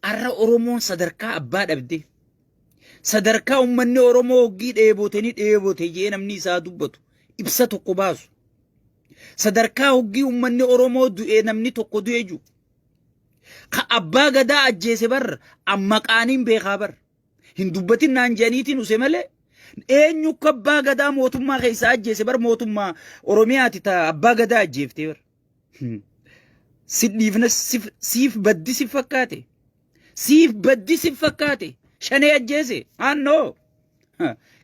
arra Oromoon sadarkaa abbaa dhabde. Sadarkaa ummanni Oromoo hoggii dheebote jee namni isaa dubbatu ibsa tokko baasu. Sadarkaa hoggii ummanni Oromoo du'e namni tokko du'e jiru. Ka abbaa gadaa ajjeese bar amma qaaniin beekaa bar. Hin dubbatin naan janiitiin use malee eenyu ka abbaa gadaa mootummaa keessa ajjeese bar mootummaa Oromiyaati ta abbaa gadaa ajjeefte bar. Sidhiifna siif baddi si fakkaate. Siif baddi si fakkaate. Shanee ajjeese. Annoo.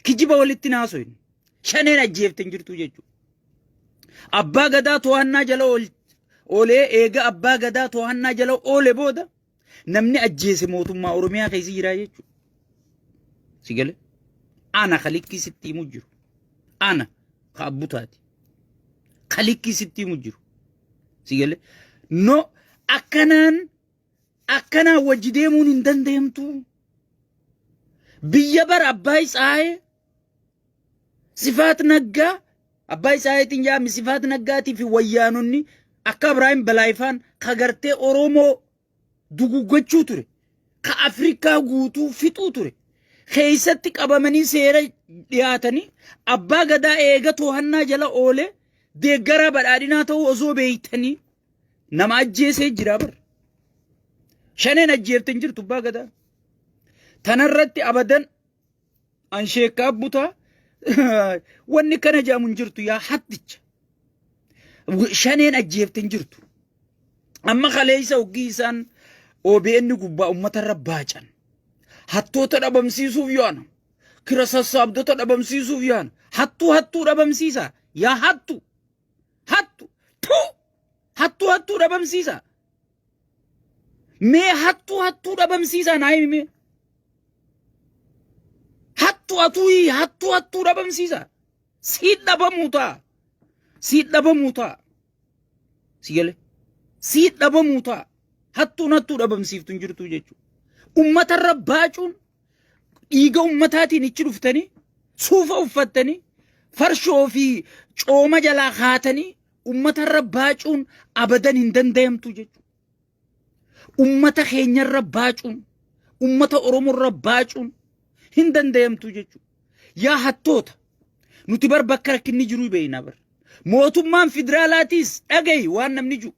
Kijiba walitti naasoyin. Shaneen ajjeefte hin jirtu jechuudha. Abbaa gadaa to'annaa jala oolee eega abbaa gadaa to'annaa jala oole booda namni ajjeese mootummaa Oromiyaa keessa jira jechuudha. Sigale. Ana khalikkii sitti himu jiru. Ana ka abbutaati. Khalikkii sitti himu jiru. Sigale. No akkanaan wajji deemuun hin danda'amtu. Biyya bar abbaa isaaye sifaat naggaa abbaa isaayeetiin jaami sifaat naggaatii fi wayyaanonni akka Ibrahim Balaayifaan ka gartee Oromoo duguggachuu ture. Ka Afrikaa guutuu fixuu ture. Keessatti qabamanii seera dhiyaatanii abbaa gadaa eega to'annaa jala oole deeggaraa badhaadhinaa ta'uu osoo beeytanii nama ajjeesee jira bar. Shaneen ajjeefte hin jirtu abbaa gadaa. Tanarratti abadan an sheekka abbutaa wanni kana jaamu hin jirtu yaa hatticha. Shaneen ajjeefte hin jirtu. Amma kaleessa hoggii isaan OBN gubbaa uummatarra baacan. Hattoota dhabamsiisuuf yaana. Kira sassaabdota dhabamsiisuuf yaana. Hattuu dhabamsiisa. Yaa hattu. Hattuu dhabamsiisa. Mee hattuu dhabamsiisa naa himi. Hattuu dhabamsiisa. Siit dhabamuu ta'a. Sigale. Siit dhabamuu ta'a. Hattuu dhabamsiiftu hin jirtu jechuudha. Uummatarra baacuun dhiiga uummataatiin ichi dhuftanii suufa uffattanii farshoo fi cooma jalaa haatanii uummatarra baacuun abadan hin danda'amtu jechuudha. Uummata keenyarra baacuun uummata Oromoorra baacuun hin danda'amtu jechuudha. Yaa hattoota nuti bar bakka rakkinni jiru beeyna bar. Mootummaan federaalaatiis dhagayi waan namni jiru.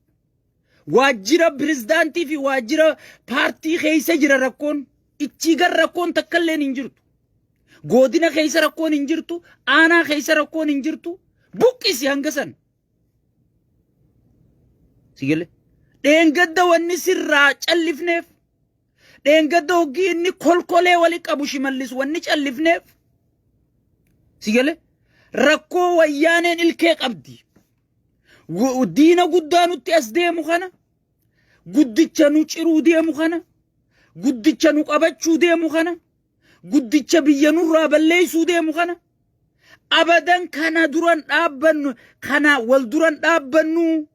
Waajjira pirezidaantii fi waajjira paartii keessa jira rakkoon. Ichi gar rakkoon takkalleen hin jirtu. Godina keessa rakkoon hin jirtu. Aanaa keessa rakkoon hin jirtu. Buqqisi hanga san. Sigale. Dheengadda wanni sirraa callifneef. Dheengadda hoggii inni kolkolee wali qabu Shimallis wanni callifneef. Sigale. Rakkoo wayyaaneen ilkee qabdi. Diina guddaa nutti as deemu kana. Guddicha nu ciruu deemu kana. Guddicha nu qabachuu deemu kana. Guddicha biyya nurraa balleessuu deemu kana. Abadan kana duran dhaabbannu kana wal duran dhaabbannu.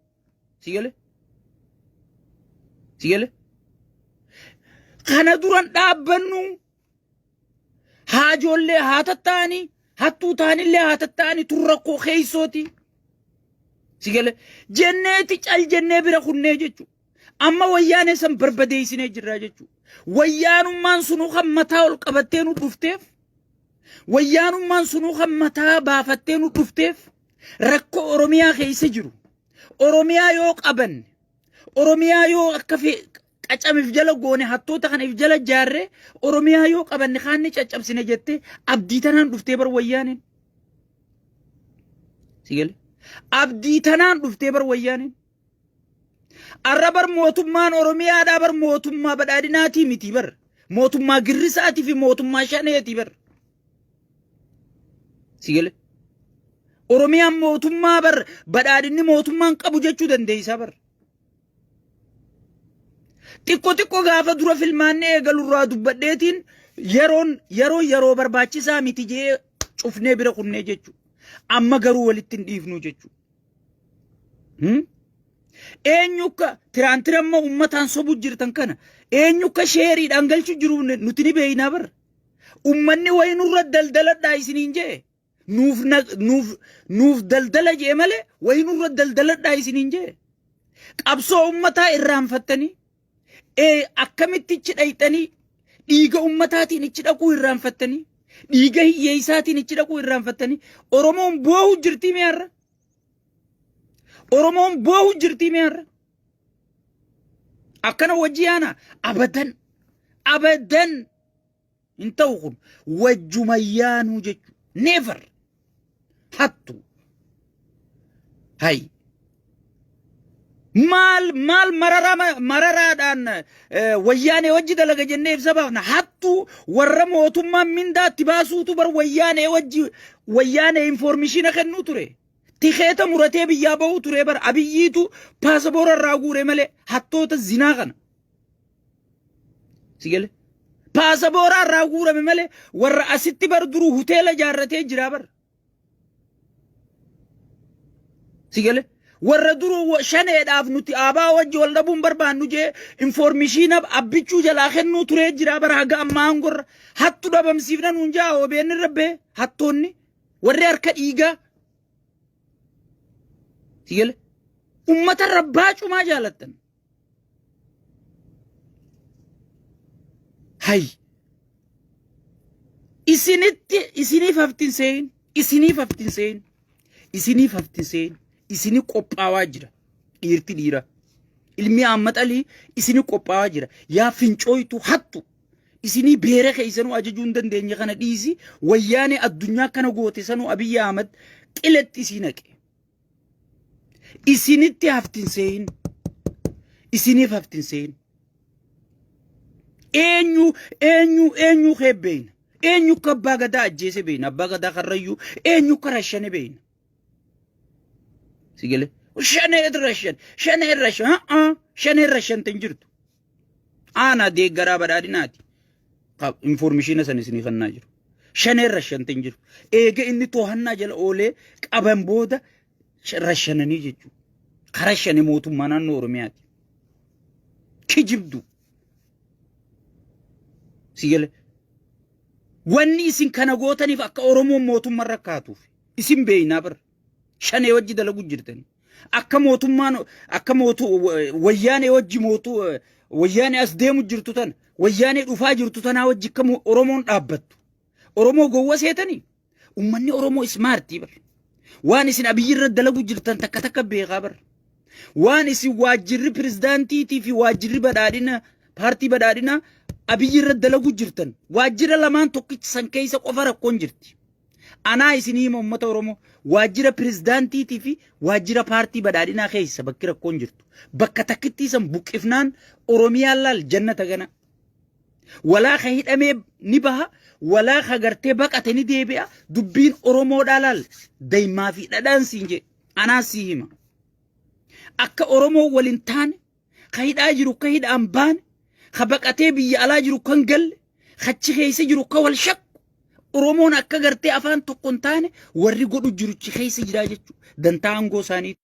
Sigale. Kana duran dhaabbannu. Haajollee haa tattaanii. Hattuu taanillee haa tattaanii tun rakkoo keeysooti. Sigale. Jenneeti cal jennee bira kunnee jechuudha. Amma wayyaanee san barbadeessinee jirraa jechuudha. Wayyaanummaan sunuu kan mataa ol qabattee nu dhufteef. Wayyaanummaan sunuu kan mataa baafattee nu dhufteef. Rakkoo Oromiyaa keessa jiru. Oromiyaa yoo qabanne. Oromiyaa yoo akka qacamiif jala goone hattoota kanaaf jala jaarree Oromiyaa yoo qabanne kaanni caccabsine jettee abdii tanaan dhuftee bar wayyaaneen. Sigale. Abdii tanaan dhuftee bar wayyaaneen. Arra bar mootummaan Oromiyaadhaa bar mootummaa badhaadhinaatii miti bar. Mootummaa girrisaatii fi mootummaa shaneetii bar. Sigale. Oromiyaan mootummaa bar badhaadhinni mootummaan qabu jechuu dandeessaa bar. Xiqqoo gaafa dura filmaannee eegalurraa dubbadheetiin yeroo barbaachisaa miti jee cufnee bira kunnee jechuudha. Amma garuu walitti hin dhiifnu jechuudha. Eenyukka tiraantiramma uummataan sobu jirtan kana eenyukka sheeriidhaan galchu jiru nuti ni beeynaa bar. Uummanni wayi nurra daldaladhaa isiniin jee. Nuuf daldala jee malee wayi nurra daldaladhaa isiniin jee. Qabsoo uummataa irraanfattanii akkamitti ichi dhayxanii dhiiga ummataatiin ichi dhaquu irraanfattanii dhiiga hiyyeessaatiin ichi dhaquu irraanfattanii Oromoon boo'u jirtii mi'arra Oromoon boo'u jirtii mi'arra akkana wajjiyaana abadan hin ta'u kun wajjumayyaanuu jechu never hattu hay maal mararaadhaan wayyaanee wajji dalaga jennee ibsa baafna hattu warra mootummaan mindaatti baasuutu bar wayyaanee informeeshina kennuu ture tikeeta muratee biyyaa ba'uu ture bar abiyyiitu paasapoora irraa guure malee hattoota zinaa kana sigale paasapoora irraa guurame malee warra asitti bar duruu hoteela ijaarratee jira bar sigale warra duruu shaneedhaaf nuti aabaa wajji wal dhabuun barbaannu jee informeeshina abbichuu jalaa kennuu ture jira bar haga ammaa angorra hattu dhabamsiifna nuun jaa OBN rabbee hattoonni warri harka dhiigaa sigale ummata rabbaa cumaa jaalattan hay isiniif haftin seen isini qophaawaa jira dhiirti dhiira ilmi ammaxalii isini qophaawaa jira yaa fincooytu hattu isini beere keessanuu ajajuu hin dandeenye kana dhiisi wayyaanee addunyaa kana goote sanuu Abiyyi Ahmad qiletti isinaqe isinitti haftin seen isiniif haftin seen eenyu khebbeena eenyu kabbaa gadaa ajjeese beena abbaa gadaa karrayyuu eenyu karashane beena sigale shane rashan tanjirtu ana de garaa badhaadhinaati information san isini kannaa jiru shane rashan tanjirtu eega inni to'annaa jala oolee qaban booda rashananii jechuudha karashane mootummaa naannoo Oromiyaati kijibdu sigale wanni isin kana gootaniif akka Oromoon mootummaa rakkaatuuf isin beeynaa bar shane wajji dalagu jirtan akka mootummaan akka wayyaanee wajji wayyaanee as deemu jirtu tan wayyaanee dhufaa jirtu tanaa wajji akka Oromoon dhaabbattu Oromoo gowwa seetanii ummanni Oromoo smartii bar waan isin Abiyyi irra dalagu jirtan takka beekaa bar waan isin waajjirri pirezidaantiitii fi waajjirri badhaadhina paartii badhaadhina Abiyyi irra dalagu jirtan waajjira lamaan tokkichi san keessa qofa rakkoon jirti anaa isinii uummata Oromoo waajjira pirezidaantiitii fi waajjira paartii badhaadhinaa keessa bakki rakkoon jirtu bakka takkitti san buqqifnaan Oromiyaan laal jannata gana walaa ka hidhamee ni baha walaa ka gartee baqate ni deebi'a dubbiin Oromoodhaa laal daymaa fi dhadhaan siin je anaa sii hima akka Oromoo waliin taane ka hidhaa jiru ka hidhaan baane ka baqatee biyya alaa jiru kan galle kachi keessa jiru ka wal shakku Oromoon akka gartee afaan tokkoon taane warri godhu jiruchi keessa jiraa jechuudha dantaa aangoo isaanii